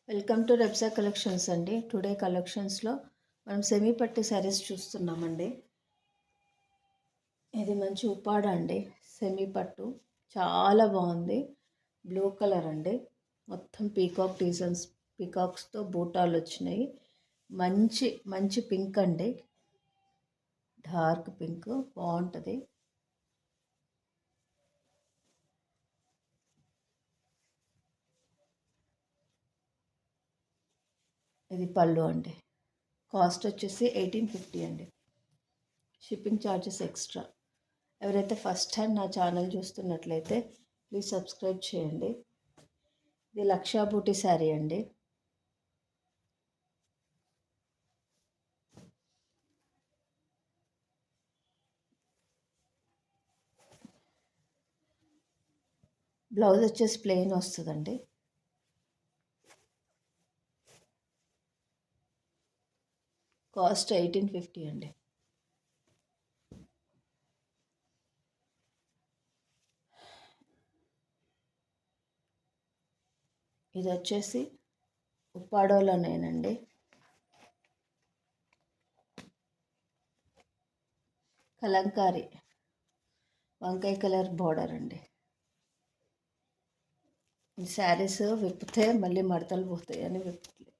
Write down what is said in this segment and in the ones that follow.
Welcome to రెబ్సా collections అండి. Today కలెక్షన్స్లో మనం సెమీ పట్టు శారీస్ చూస్తున్నామండి. ఇది మంచి ఉప్పాడ అండి. సెమీ పట్టు చాలా బాగుంది. బ్లూ కలర్ అండి. మొత్తం పీకాక్ డిజైన్స్, పీకాక్స్తో బూటాలు వచ్చినాయి. మంచి మంచి పింక్ అండి. డార్క్ పింక్ బాగుంటుంది. ఇది పళ్ళు అండి. కాస్ట్ వచ్చేసి 1850 అండి. Shipping charges extra. ఎవరైతే ఫస్ట్ టైం నా ఛానల్ చూస్తున్నట్లయితే ప్లీజ్ సబ్స్క్రైబ్ చేయండి. ఇది లక్షా బూటీ శారీ అండి. బ్లౌజ్ వచ్చేసి ప్లెయిన్ వస్తుందండి. కాస్ట్ 1850 అండి. ఇది వచ్చేసి ఉప్పాడోలోనేనండి. కలంకారీ వంకాయ కలర్ బార్డర్ అండి. ఈ శారీస్ విప్పితే మళ్ళీ మడతలు పోతాయి అని విప్పట్లేదు.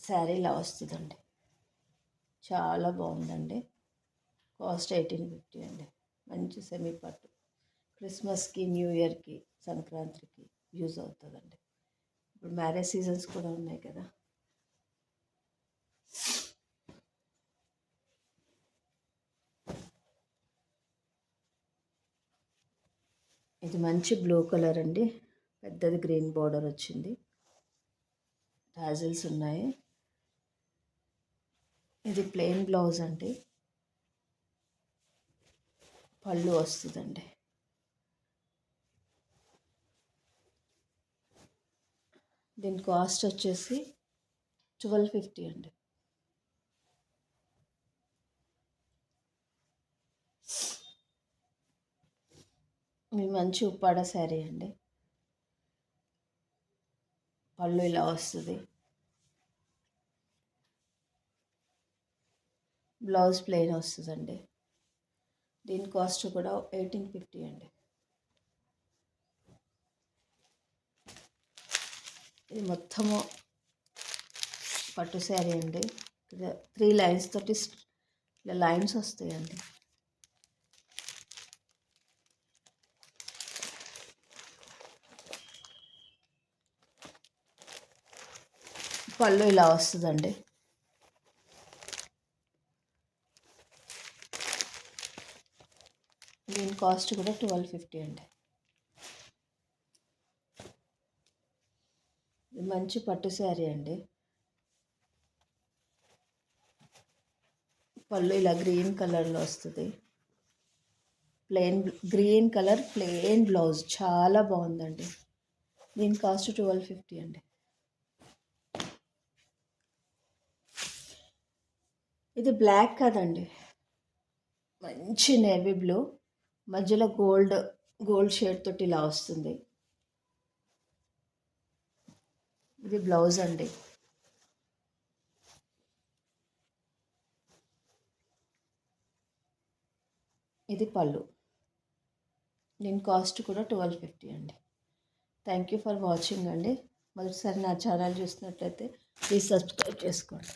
శారీ ఇలా వస్తుందండి. చాలా బాగుందండి. కాస్ట్ 1850 అండి. మంచి సెమీ పట్టు. క్రిస్మస్కి, న్యూ ఇయర్కి, సంక్రాంతికి యూజ్ అవుతుందండి. ఇప్పుడు మ్యారేజ్ సీజన్స్ కూడా ఉన్నాయి కదా. ఇది మంచి బ్లూ కలర్ అండి. పెద్దది గ్రీన్ బార్డర్ వచ్చింది. టాజిల్స్ ఉన్నాయి. ఇది ప్లెయిన్ బ్లౌజ్ అండి. పళ్ళు వస్తుందండి. దీని కాస్ట్ వచ్చేసి 1250 అండి. ఇది మంచి ఉప్పాడ శారీ అండి. పళ్ళు ఇలా వస్తుంది. బ్లౌజ్ ప్లెయిన్ వస్తుందండి. దీని కాస్ట్ కూడా 1850 అండి. ఇది మొత్తము పట్టు శారీ అండి. 3 లైన్స్ తోటి ఇలా లైన్స్ వస్తాయండి. పళ్ళు ఇలా వస్తుందండి. దీని కాస్ట్ కూడా 1250 అండి. ఇది మంచి పట్టు శారీ అండి. పళ్ళు ఇలా గ్రీన్ కలర్లో వస్తుంది. Plain green colour plain blouse చాలా బాగుందండి. దీని కాస్ట్ 1250 అండి. ఇది బ్లాక్ కదండి. మంచి నేవీ బ్లూ మధ్యలో గోల్డ్ షేడ్ తోటి ఇలా వస్తుంది. ఇది బ్లౌజ్ అండి. ఇది పళ్ళు. దీని కాస్ట్ కూడా 1250 అండి. థ్యాంక్ యూ ఫర్ వాచింగ్ అండి. మొదటిసారి నా ఛానల్ చూసినట్లయితే ప్లీజ్ సబ్స్క్రైబ్ చేసుకోండి.